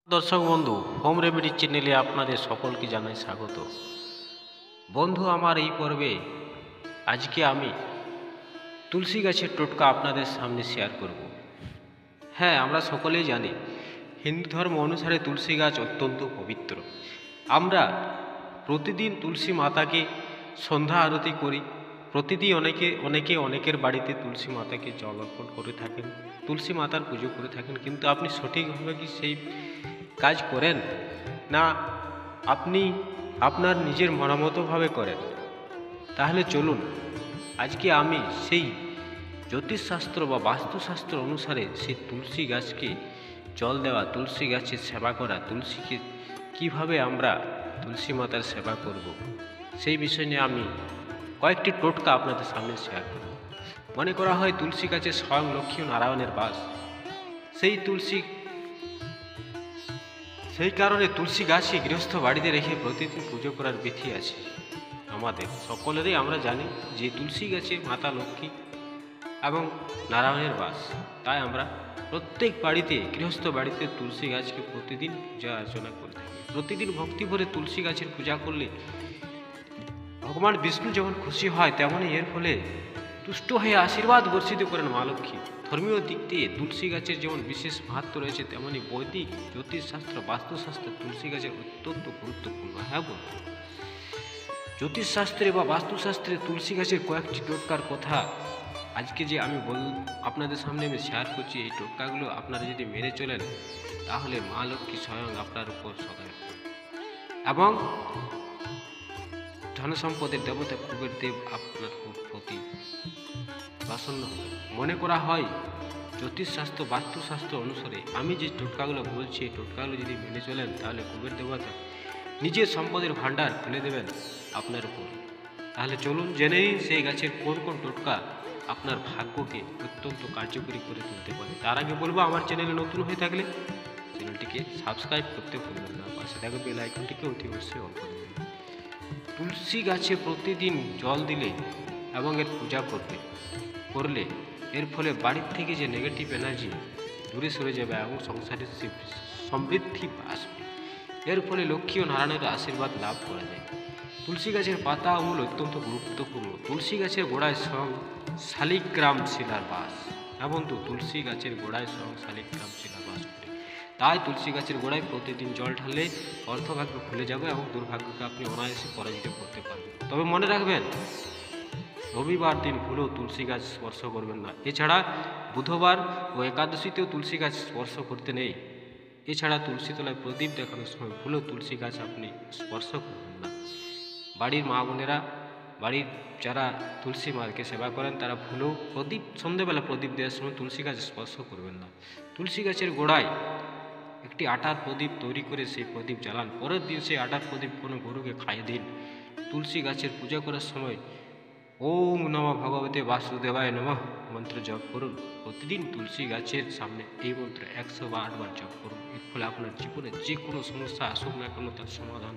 দর্শক বন্ধু, home remedy চ্যানেলে আপনাদের সকলকে জানাই স্বাগত। বন্ধু, আমার এই পর্বে আজকে আমি তুলসী গাছের টোটকা আপনাদের সামনে শেয়ার করব। হ্যাঁ, আমরা সকলেই জানি হিন্দু ধর্ম অনুসারে তুলসী গাছ অত্যন্ত পবিত্র। আমরা প্রতিদিন তুলসী মাতাকে সন্ধ্যা আরতি করি। প্রতিদিন অনেকের বাড়িতে তুলসী মাতাকে জল অর্পণ করে থাকেন, তুলসী মাতার পুজো করে থাকেন। কিন্তু আপনি সঠিকভাবে কি সেই কাজ করেন? না আপনি আপনার নিজের মনোমতভাবে করেন? তাহলে চলুন আজকে আমি সেই জ্যোতিষশাস্ত্র বা বাস্তুশাস্ত্র অনুসারে সেই তুলসী গাছকে জল দেওয়া, তুলসী গাছের সেবা করা, তুলসীকে কিভাবে আমরা তুলসী মাতার সেবা করব, সেই বিষয় নিয়ে আমি কয়েকটি টোটকা আপনাদের সামনে শেয়ার করব। মনে করা হয় তুলসী গাছে স্বয়ং লক্ষ্মী ও নারায়ণের বাস। সেই কারণে তুলসী গাছকে গৃহস্থ বাড়িতে রেখে প্রতিদিন পুজো করার বিধি আছে। আমাদের সকলেরই আমরা জানি যে তুলসী গাছে মাতা লক্ষ্মী এবং নারায়ণের বাস। তাই আমরা প্রত্যেক বাড়িতে, গৃহস্থ বাড়িতে তুলসী গাছকে প্রতিদিন পূজা অর্চনা করে থাকি। প্রতিদিন ভক্তি ভরে তুলসী গাছের পূজা করলে ভগবান বিষ্ণু যেমন খুশি হয়, তেমনই এর ফলে তুষ্ট হয়ে আশীর্বাদ বর্ষিত করেন মা লক্ষ্মী। ধর্মীয় দিক দিয়ে তুলসী গাছের যেমন বিশেষ মাহাত্ম রয়েছে, তেমনি বৈদিক জ্যোতিষশাস্ত্র, বাস্তুশাস্ত্রে তুলসী গাছের অত্যন্ত গুরুত্বপূর্ণ। হ্যাঁ বন্ধু, জ্যোতিষশাস্ত্রে বা বাস্তুশাস্ত্রে তুলসী গাছের কয়েকটি টোটকার কথা আজকে যে আমি আপনাদের সামনে আমি শেয়ার করছি। এই টোটকাগুলো আপনারা যদি মেনে চলেন, তাহলে মা লক্ষ্মী স্বয়ং আপনার উপর সদয় এবং ধনসম্পদের দেবতা কুবের দেব আপনার প্রতি প্রসন্ন হবে। মনে করা হয় জ্যোতিষশাস্ত্র, বাস্তুশাস্ত্র অনুসারে আমি যে টোটকাগুলো বলছি, এই টোটকাগুলো যদি মেনে চলেন, তাহলে কুবের দেবতা নিজের সম্পদের ভাণ্ডার খুলে দেবেন আপনার উপর। তাহলে চলুন জেনে নিন সেই গাছের কোন কোন টোটকা আপনার ভাগ্যকে অত্যন্ত কার্যকরী করে তুলতে পারে। তার আগে বলবো, আমার চ্যানেলে নতুন হয়ে থাকলে চ্যানেলটিকে সাবস্ক্রাইব করতে ভুলবেন না, পাশে থাকা বেল আইকনটিকে অতি অবশ্যই অন করে দেবেন। তুলসী গাছে প্রতিদিন জল দিলে এবং এর পূজা করলে এর ফলে বাড়ির থেকে যে নেগেটিভ এনার্জি দূরে সরে যাবে এবং সংসারের সমৃদ্ধি আসবে। এর ফলে লক্ষ্মী ও নারায়ণের আশীর্বাদ লাভ করা যায়। তুলসী গাছের পাতা ও মূল অত্যন্ত গুরুত্বপূর্ণ। তুলসী গাছের গোড়ায় স্বয়ং শালিগ্রাম শিলার বাস। এবং তুলসী গাছের গোড়ায় স্বয়ং শালিগ্রাম শিলার বাস করে। তাই তুলসী গাছের গোড়ায় প্রতিদিন জল ঢাললে অর্থভাগ্য খুলে যাবে এবং দুর্ভাগ্যকে আপনি অনায়াসে পরাজিত করতে পারবেন। তবে মনে রাখবেন, রবিবার দিন ভুলেও তুলসী গাছ স্পর্শ করবেন না। এছাড়া বুধবার ও একাদশীতেও তুলসী গাছ স্পর্শ করতে নেই। এছাড়া তুলসী তলায় প্রদীপ দেখানোর সময় ভুলেও তুলসী গাছ আপনি স্পর্শ করবেন না। বাড়ির মা বোনেরা, বাড়ির যারা তুলসী মাকে সেবা করেন, তারা ভুলেও সন্ধ্যেবেলা প্রদীপ দেওয়ার সময় তুলসী গাছ স্পর্শ করবেন না। তুলসী গাছের গোড়ায় একটি আটার প্রদীপ তৈরি করে সেই প্রদীপ জ্বালান। পরের দিন সেই আটার প্রদীপ কোনো গরুকে খাইয়ে দিন। তুলসী গাছের পূজা করার সময় ওম নমঃ ভগবতে বাসুদেবায় নমঃ মন্ত্র জপ করুন। প্রতিদিন তুলসী গাছের সামনে এই মন্ত্র 108 বার জপ করুন। এর ফলে আপনার জীবনে যে কোনো সমস্যা আসুক না কেন, তার সমাধান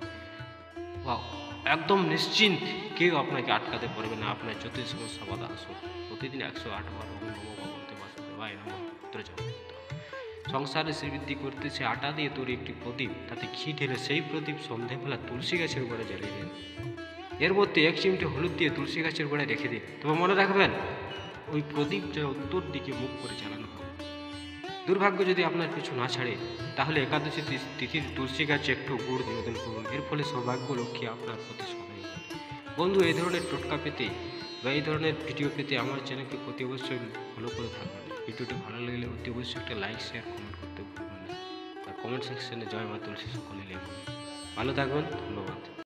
একদম নিশ্চিন্ত, কেউ আপনাকে আটকাতে পারবে না। আপনার যতই সমস্যা বাধা আসুক, প্রতিদিন 108 বার ওম নমঃ ভগবতে বাসুদেবায় নমঃ মন্ত্র জপ করতে হবে। সংসারে শ্রীবৃদ্ধি করতে সে আটা দিয়ে তৈরি একটি প্রদীপ, তাতে ঘি ঢেলে সেই প্রদীপ সন্ধ্যাবেলা তুলসী গাছের গোড়ায় জ্বালিয়ে দিন। এর মধ্যে 1 চিমটি হলুদ দিয়ে তুলসী গাছের গোড়ায় রেখে দিন। তবে মনে রাখবেন, ওই প্রদীপ যেন উত্তর দিকে মুখ করে জ্বালানো হবে। দুর্ভাগ্য যদি আপনার কিছু না ছাড়ে, তাহলে একাদশী তিথির তুলসী গাছে একটু গুড় নিবেদন করুন। এর ফলে সৌভাগ্য লক্ষ্মী আপনার প্রতি সদয় হবে। বন্ধু, এই ধরনের টোটকা পেতে বা এই ধরনের ভিডিও পেতে আমার চ্যানেলকে অতি অবশ্যই ফলো করে থাকবেন। ভিডিওটি ভালো লাগলে অতি অবশ্যই একটা লাইক, শেয়ার, কমেন্ট করতে ভুলবেন না। আর কমেন্ট সেকশনে জয় মা তুলসী সকলে লিখবেন। ভালো থাকবেন, ধন্যবাদ।